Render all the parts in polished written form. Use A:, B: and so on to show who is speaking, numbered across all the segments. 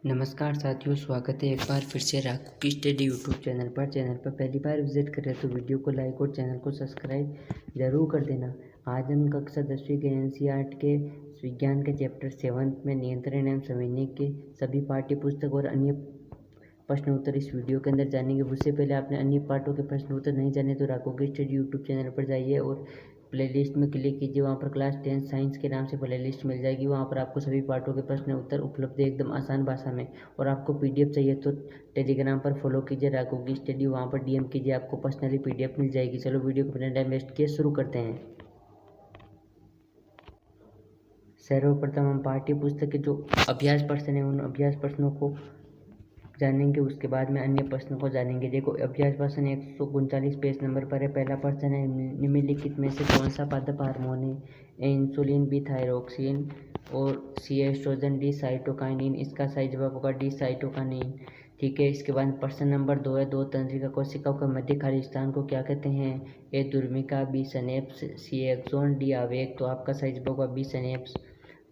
A: नमस्कार साथियों, स्वागत है एक बार फिर से राघव की स्टडी यूट्यूब चैनल पर पहली बार विजिट कर रहे हैं तो वीडियो को लाइक और चैनल को सब्सक्राइब जरूर कर देना। आज हम कक्षा 10वीं के एनसीईआरटी के विज्ञान के चैप्टर 7 में नियंत्रण एवं समझने के सभी पाठ्य पुस्तक और अन्य प्रश्न उत्तर इस वीडियो के अंदर जानेंगे। उससे पहले आपने अन्य पाठों के प्रश्न उत्तर नहीं जाने तो राघव की स्टडी यूट्यूब चैनल पर जाइए और प्लेलिस्ट में क्लिक कीजिए। वहाँ पर क्लास 10 साइंस के नाम से प्लेलिस्ट मिल जाएगी। वहाँ पर आपको सभी पाठों के प्रश्न उत्तर उपलब्ध है एकदम आसान भाषा में। और आपको पीडीएफ चाहिए तो टेलीग्राम पर फॉलो कीजिए राघव की स्टडी, वहाँ पर डीएम कीजिए, आपको पर्सनली पीडीएफ मिल जाएगी। चलो वीडियो को बिना टाइम वेस्ट किए शुरू करते हैं। सर्वप्रथम हम पाठ्य पुस्तक के जो अभ्यास प्रश्न है उन अभ्यास प्रश्नों को जानेंगे, उसके बाद में अन्य प्रश्नों को जानेंगे। देखो अभ्यास प्रश्न 139 पेज नंबर पर है। पहला प्रश्न है, निम्नलिखित में से कौन सा पादप हार्मोन है? ए इंसुलिन, बी थायरोक्सिन और सी एस्ट्रोजन, डी साइटोकाइनिन। इसका सही जवाब होगा डी साइटोकाइनिन। ठीक है, इसके बाद प्रश्न नंबर 2 है, दो तंत्रिका कोशिकाओं का मध्य खाली स्थान को क्या कहते हैं? ए दुर्मिका, बी सनेप्स, सी एक्सोन, डी आवेग। तो आपका सही जवाब होगा बी सनेप्स।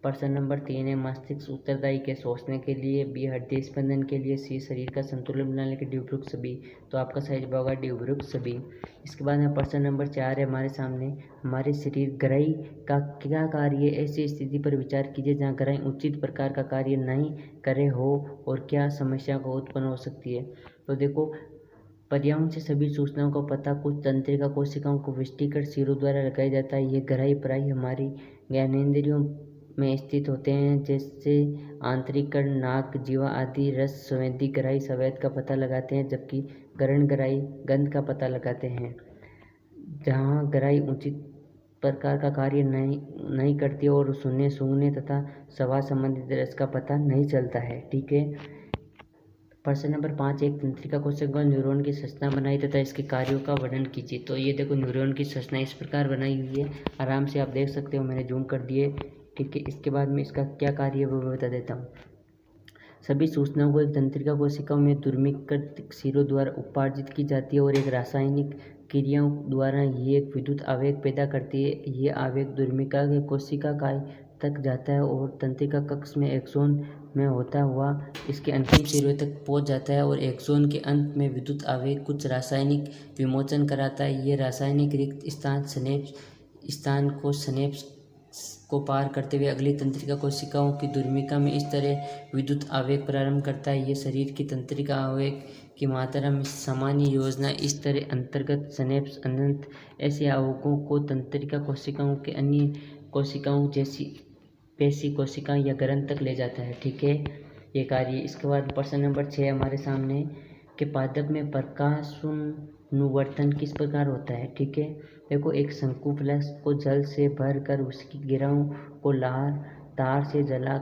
A: प्रश्न नंबर 3 है, मस्तिष्क उत्तरदायी के सोचने के लिए, बी हृदय स्पंदन के लिए, सी शरीर का संतुलन बनाने के ड्यूब्रुक सभी। तो आपका सही जवाब होगा ड्यूब्रुक सभी। इसके बाद में प्रश्न नंबर 4 है हमारे सामने, हमारे शरीर ग्रही का क्या कार्य है? ऐसी स्थिति पर विचार कीजिए जहाँ ग्रही उचित प्रकार का कार्य नहीं करे हो और क्या समस्या को उत्पन्न हो सकती है। तो देखो, पर्यावरण से सभी सूचनाओं का पता कुछ तंत्रिका कोशिकाओं को विष्टिकर सिरों द्वारा लगाया जाता है। ये ग्रही प्रायः हमारी ज्ञानेंद्रियों में स्थित होते हैं, जैसे आंतरिक कर्ण, नाक, जीवा आदि। रस संवेदी ग्राही स्वाद का पता लगाते हैं, जबकि गरण ग्राही गंध का पता लगाते हैं। जहाँ ग्राही उचित प्रकार का कार्य नहीं करती और सुनने, सूंघने तथा स्वाद संबंधित रस का पता नहीं चलता है। ठीक है, प्रश्न नंबर 5, एक तंत्रिका कोशिका न्यूरॉन की संरचना बनाई तथा इसके कार्यों का वर्णन कीजिए। तो ये देखो, न्यूरॉन की संरचना इस प्रकार बनाई हुई है, आराम से आप देख सकते हो, मैंने जूम कर दिए। ठीक है, इसके बाद में इसका क्या कार्य है वो बता देता हूँ। सभी सूचनाओं को एक तंत्रिका कोशिकाओं में दुर्मिकृत सिरों द्वारा उपार्जित की जाती है और एक रासायनिक क्रियाओं द्वारा ये एक विद्युत आवेग पैदा करती है। ये आवेग दुर्मिका के कोशिका काय तक जाता है और तंत्रिका कक्ष में एक्सोन में होता हुआ इसके अंतिम सिरों तक पहुंच जाता है और एक्सोन के अंत में विद्युत आवेग कुछ रासायनिक विमोचन कराता है। ये रासायनिक रिक्त स्थान को स्नेप्स को पार करते हुए अगली तंत्रिका कोशिकाओं की दुर्मिका में इस तरह विद्युत आवेग प्रारंभ करता है। ये शरीर की तंत्रिका आवेग की मात्रा में सामान्य योजना इस तरह अंतर्गत स्नेप्स अनंत ऐसे आवेगों को तंत्रिका कोशिकाओं के अन्य कोशिकाओं जैसी पेशी कोशिकाएं या ग्रंथ तक ले जाता है। ठीक है, ये कार्य। इसके बाद प्रश्न नंबर 6 हमारे सामने के पादप में प्रकाशानुवर्तन किस प्रकार होता है? ठीक है, देखो, एक शंकु फ्लास्क को जल से भर कर उसकी गिराओं को तार से जला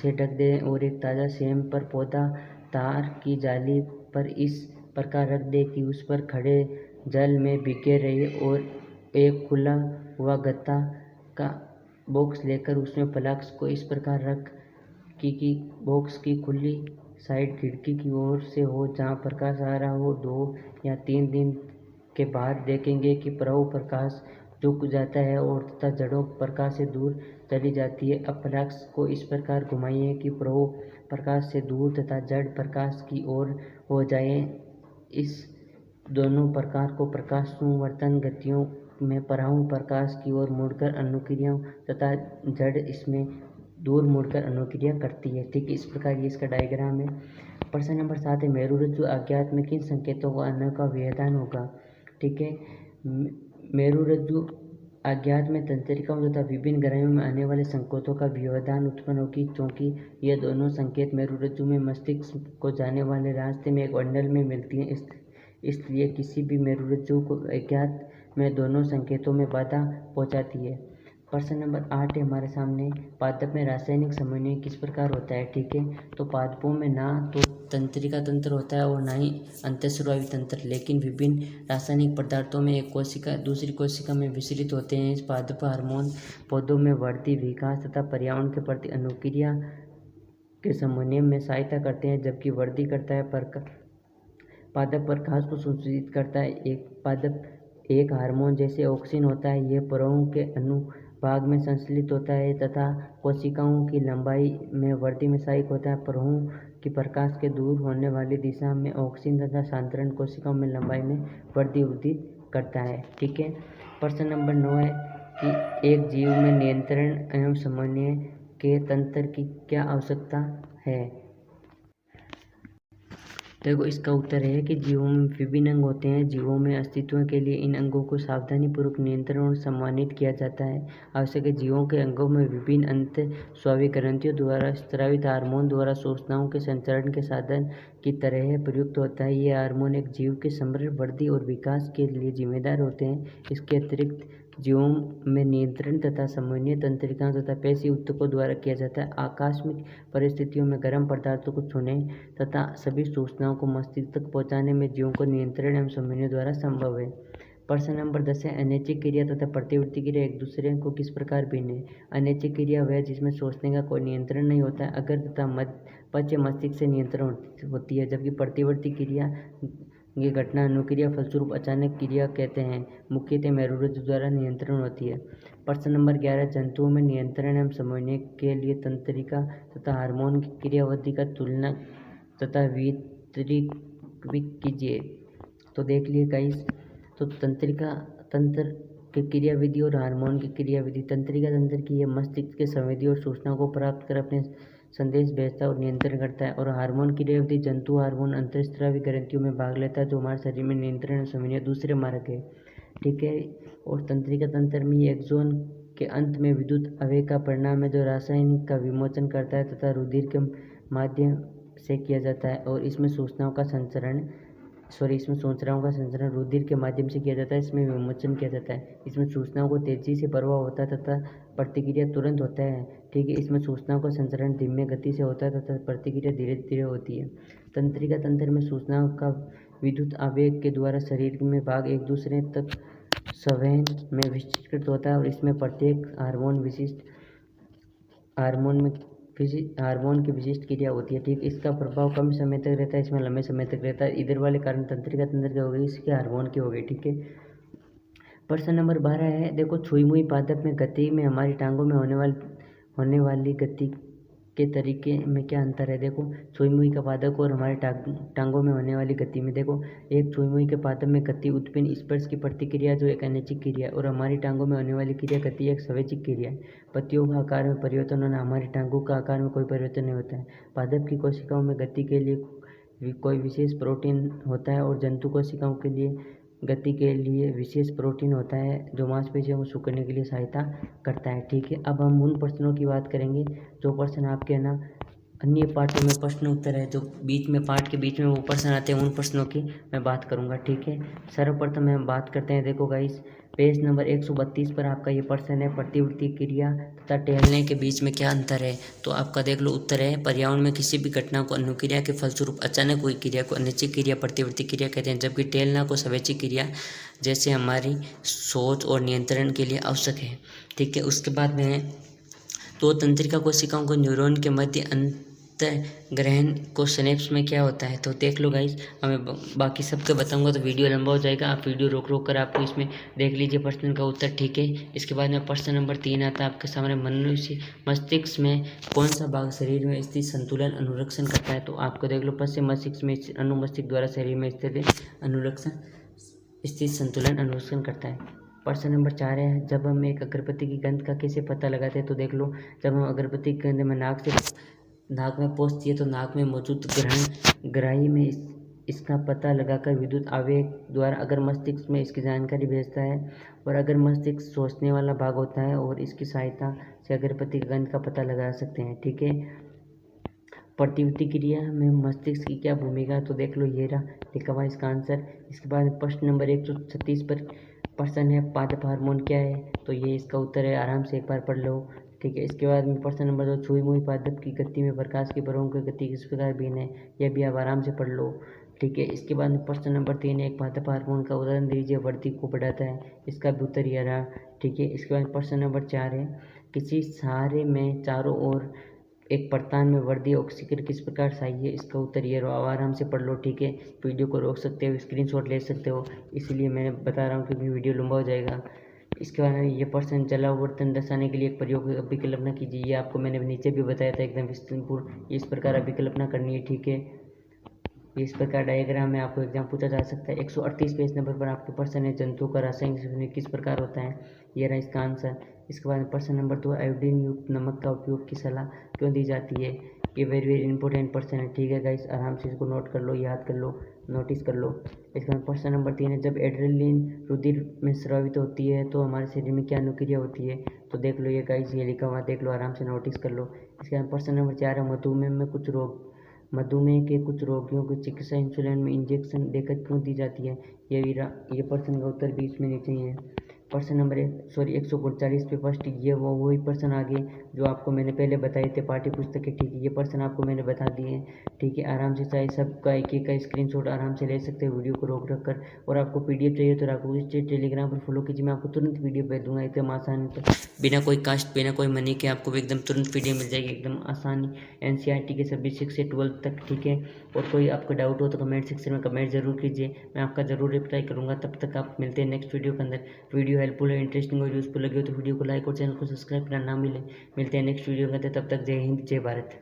A: से ढक दें और एक ताज़ा सेम पर पौधा तार की जाली पर इस प्रकार रख दे कि उस पर खड़े जल में भीगे रहे और एक खुला हुआ गत्ता का बॉक्स लेकर उसमें फ्लास्क को इस प्रकार रख कि बॉक्स की खुली साइड खिड़की की ओर से हो जहाँ प्रकाश आ रहा हो। 2 या 3 दिन के बाद देखेंगे कि प्रभु प्रकाश झुक जाता है और तथा जड़ों प्रकाश से दूर चली जाती है। अब फ्लास्क को इस प्रकार घुमाइए कि प्रभु प्रकाश से दूर तथा जड़ प्रकाश की ओर हो जाए। इस दोनों प्रकार को प्रकाश संवर्तन गतियों में प्रभु प्रकाश की ओर मुड़कर अनुक्रियाओं तथा जड़ इसमें दूर मुड़कर अनुक्रिया करती है। ठीक, इस प्रकार ये इसका डायग्राम है। प्रश्न नंबर 7 है, मेरुरज्जु अज्ञात में किन संकेतों का अन्य का व्यवधान होगा? ठीक है, मेरुरज्जु अज्ञात में तंत्रिकाओं तथा विभिन्न ग्रहों में आने वाले संकेतों का व्यवधान उत्पन्न होगी, क्योंकि ये दोनों संकेत मेरुरज्जु में मस्तिष्क को जाने वाले रास्ते में एक बंडल में मिलती हैं। इसलिए किसी भी मेरुरज्जु को अज्ञात में दोनों संकेतों में बाधा पहुंचाती है। प्रश्न नंबर 8 है हमारे सामने, पादप में रासायनिक समन्वय किस प्रकार होता है? ठीक है, तो पादपों में ना तो तंत्रिका तंत्र होता है और ना ही अंतःस्रावी तंत्र, लेकिन विभिन्न रासायनिक पदार्थों में एक कोशिका दूसरी कोशिका में विचलित होते हैं। इस पादप हार्मोन पौधों में वृद्धि, विकास तथा पर्यावरण के प्रति अनुक्रिया के समन्वय में सहायता करते हैं, जबकि वृद्धि करता है पादप प्रकाश को संशोधित करता है। एक हार्मोन जैसे ऑक्सिन होता है, यह प्रवाहों के भाग में संश्लेषित होता है तथा कोशिकाओं की लंबाई में वृद्धि में सहायक होता है। प्रवाहों की प्रकाश के दूर होने वाली दिशा में ऑक्सीजन तथा सांद्रण कोशिकाओं में लंबाई में वृद्धि करता है। ठीक है। प्रश्न नंबर 9 है कि एक जीव में नियंत्रण एवं समन्वय के तंत्र की क्या आवश्यकता है। देखो इसका उत्तर है कि जीवों में विभिन्न अंग होते हैं। जीवों में अस्तित्व के लिए इन अंगों को सावधानीपूर्वक नियंत्रण और सम्मानित किया जाता है। आवश्यक है जीवों के अंगों में विभिन्न अंत स्वाभाविक ग्रंथियों द्वारा स्रावित हार्मोन द्वारा सूचनाओं के संचरण के साधन की तरह प्रयुक्त होता है। ये हार्मोन एक जीव के समग्र वृद्धि और विकास के लिए जिम्मेदार होते हैं। इसके अतिरिक्त जीवों में नियंत्रण तथा समन्वय तंत्रिकाओं तथा पेशी ऊतकों द्वारा किया जाता है। आकस्मिक परिस्थितियों में गर्म पदार्थों को छूने तथा सभी सूचनाओं को मस्तिष्क तक पहुंचाने में जीवों को नियंत्रण एवं समन्वय द्वारा संभव है। प्रश्न नंबर 10 है अनैच्छिक क्रिया तथा प्रतिवर्ती क्रिया एक दूसरे को किस प्रकार भिन्न है। अनैच्छिक क्रिया वह जिसमें सोचने का कोई नियंत्रण नहीं होता है, अगर तथा मध्य मस्तिष्क से नियंत्रण होती है, जबकि प्रतिवर्ती क्रिया ये घटना अनुक्रिया फलस्वरूप अचानक क्रिया कहते हैं, मुख्यतः मेरुरज्जु द्वारा नियंत्रण होती है। प्रश्न नंबर 11 जंतुओं में नियंत्रण एवं समन्वय के लिए तंत्रिका तथा हार्मोन की क्रियाविधि का तुलना तथा वितरित कीजिए। तो देख लिए गाइस, तो तंत्रिका तंत्र की क्रियाविधि और हार्मोन की क्रियाविधि। तंत्रिका तंत्र की यह मस्तिष्क के संवेदी और सूचनाओं को प्राप्त कर अपने संदेश भेजता और नियंत्रण करता है। और हार्मोन की क्रियाविधि जंतु हार्मोन अंतःस्रावी ग्रंथियों में भाग लेता है जो हमारे शरीर में नियंत्रण और समन्वय दूसरे मार्ग है। ठीक है। और तंत्रिका तंत्र में एक्सोन के अंत में विद्युत आवेग का परिणाम है जो रासायनिक का विमोचन करता है तथा रुधिर के माध्यम से किया जाता है। और इसमें सूचनाओं का संचरण रुधिर के माध्यम से किया जाता है। इसमें विमोचन किया जाता है। इसमें सूचनाओं को तेजी से प्रवाह होता है तथा प्रतिक्रिया तुरंत होता है। ठीक है। इसमें सूचनाओं का संचरण धीमे गति से होता है तथा प्रतिक्रिया धीरे धीरे होती है। तंत्रिका तंत्र में सूचनाओं का विद्युत आवेग के द्वारा शरीर में भाग एक दूसरे तक संवहन में विस्तृत होता है। और इसमें प्रत्येक हार्मोन की विशिष्ट क्रिया होती है। ठीक, इसका प्रभाव कम समय तक रहता है, इसमें लंबे समय तक रहता है। इधर वाले कारण तंत्रिका तंत्र की हो गई, इसके हार्मोन की हो गई। ठीक है। प्रश्न नंबर 12 है, देखो छुई मुई पादप में गति में हमारी टांगों में होने वाली गति के तरीके में क्या अंतर है। देखो छुई मुई का पादप और हमारे टांगों में होने वाली गति में, देखो एक छुई मुई के पादप में गति उत्पन्न स्पर्श की प्रतिक्रिया जो एक अनैच्छिक क्रिया है, और हमारी टांगों में होने वाली क्रिया गति एक स्वैच्छिक क्रिया है। पत्तियों का आकार में परिवर्तन होना, हमारी टांगों का आकार में कोई परिवर्तन नहीं होता है। पादप की कोशिकाओं में गति के लिए कोई विशेष प्रोटीन होता है और जंतु कोशिकाओं के लिए गति के लिए विशेष प्रोटीन होता है जो मांसपेशियों को सिकुड़ने के लिए सहायता करता है। ठीक है। अब हम उन प्रश्नों की बात करेंगे जो प्रश्न आपके ना अन्य पार्टों में प्रश्न उत्तर है, जो बीच में पार्ट के बीच में वो प्रश्न आते हैं, उन प्रश्नों की मैं बात करूंगा। ठीक है। सर्वप्रथम हम बात करते हैं, देखो गाइस पेज नंबर 132 पर आपका ये प्रश्न है, प्रतिवर्ती क्रिया तथा टहलने के बीच में क्या अंतर है। तो आपका देख लो उत्तर है, पर्यावरण में किसी भी घटना को अनुक्रिया के फलस्वरूप अचानक हुई क्रिया को अनैच्छिक क्रिया प्रतिवर्ती क्रिया कहते हैं, जबकि टहलना को स्वैच्छिक क्रिया जैसे हमारी सोच और नियंत्रण के लिए आवश्यक है। ठीक है। उसके बाद में तो तंत्रिका कोशिकाओं को न्यूरॉन के मध्य ग्रहण को स्नेप्स में क्या होता है। तो देख लो गाइस, हमें बाकी सबके बताऊंगा तो वीडियो लंबा हो जाएगा, आप वीडियो रोक रोक कर आपको इसमें देख लीजिए प्रश्न का उत्तर। ठीक है। इसके बाद में प्रश्न नंबर 3 आता है आपके सामने, मनुष्य मस्तिष्क में कौन सा भाग शरीर में स्थित संतुलन अनुरक्षण करता है। तो आपको देख लो पश्चिम मस्तिष्क में अनुमस्तिष्क द्वारा शरीर में स्थित संतुलन अनुरक्षण करता है। प्रश्न नंबर 4 है, जब हम एक अगरबत्ती की गंध का कैसे पता लगाते हैं। तो देख लो, जब हम अगरबत्ती की गंध में नाक में पहुंचती है तो नाक में मौजूद ग्राही में इसका पता लगाकर विद्युत आवेग द्वारा अगर मस्तिष्क में इसकी जानकारी भेजता है। और अगर मस्तिष्क सोचने वाला भाग होता है और इसकी सहायता से अगरबत्ती की गंध का पता लगा सकते हैं। ठीक है। प्रतिवर्ती क्रिया में मस्तिष्क की क्या भूमिका, तो देख लो ये रहा लिखा हुआ इसका आंसर। इसके बाद प्रश्न नंबर 136 पर प्रश्न है, पादप हार्मोन क्या है। तो ये इसका उत्तर है, आराम से एक बार पढ़ लो। ठीक है। इसके बाद में प्रश्न नंबर 2, छुई मुई पादप की गति में प्रकाश की प्रवाहों की गति किस प्रकार भिन्न है, यह भी आप आराम से पढ़ लो। ठीक है। इसके बाद में प्रश्न नंबर 3, एक पादप हार्मोन का उदाहरण दीजिए, वृद्धि को बढ़ाता है, इसका भी उत्तर यह रहा। ठीक है। इसके बाद प्रश्न नंबर 4 है, किसी सहारे में चारों ओर एक परतान में वृद्धि ऑक्सीकरण किस प्रकार सही है, इसका उत्तर ये रहा। आराम से पढ़ लो। ठीक है। वीडियो को रोक सकते हो, स्क्रीनशॉट ले सकते हो, इसलिए मैं बता रहा हूँ क्योंकि वीडियो लंबा हो जाएगा। इसके बाद ये पर्सन जला हुआ बर्तन दर्शाने के लिए एक प्रयोग अभिकल्पना कीजिए। ये आपको मैंने नीचे भी बताया था एकदम विस्तृत इस प्रकार अभिकल्पना करनी है, ठीक है। इस प्रकार डायग्राम में आपको एग्जाम पूछा जा सकता है। 138 पेज नंबर पर आपके प्रश्न है जंतुओं का रासायनिक संश्लेषण किस प्रकार होता है, ये रहा इसका आंसर। इसके बाद प्रश्न नंबर 2, आयोडीन युक्त नमक का उपयोग की सलाह क्यों दी जाती है, ये वेरी वेरी इंपॉर्टेंट प्रश्न है, ठीक है गाइस। आराम से इसको नोट कर लो, याद कर लो, नोटिस कर लो। इसके बाद प्रश्न नंबर 3 है, जब एड्रेनलिन रुधिर में स्रावित होती है तो हमारे शरीर में क्या अनुक्रिया होती है, तो देख लो ये गाइस, ये लिखा हुआ देख लो, आराम से नोटिस कर लो। इसके बाद प्रश्न नंबर 4 है, मधुमेह के कुछ रोगियों की चिकित्सा इंसुलिन में इंजेक्शन देकर क्यों दी जाती है, ये प्रश्न का उत्तर भी इसमें नीचे ही है। प्रश्न नंबर 149 पे फर्स्ट ये वही प्रश्न आ गए जो आपको मैंने पहले बताए थे पाठ्य पुस्तक के, ठीक है। ये प्रश्न आपको मैंने बता दिए हैं, ठीक है। आराम से चाहे सबका एक एक का स्क्रीनशॉट आराम से ले सकते हो वीडियो को रोक रख कर। और आपको पीडीएफ चाहिए तो आपको इस टेलीग्राम पर फॉलो कीजिए, मैं आपको तुरंत पीडीएफ भेज दूंगा एकदम आसानी से, बिना कोई कास्ट बिना कोई मनी के आपको एकदम तुरंत पीडीएफ मिल जाएगी एकदम आसानी, एनसीईआरटी के सभी 6 से 12 तक, ठीक है। और कोई आपको डाउट हो तो कमेंट सेक्शन में कमेंट जरूर कीजिए, मैं आपका जरूर रिप्लाई करूँगा। तब तक आप मिलते हैं नेक्स्ट वीडियो के अंदर। वीडियो हेल्पफुल है, इंटरेस्टिंग और यूजफुल लगी हो तो वीडियो को लाइक और चैनल को सब्सक्राइब करना ना मिलते हैं नेक्स्ट वीडियो के अंदर। तब तक जय हिंद, जय भारत।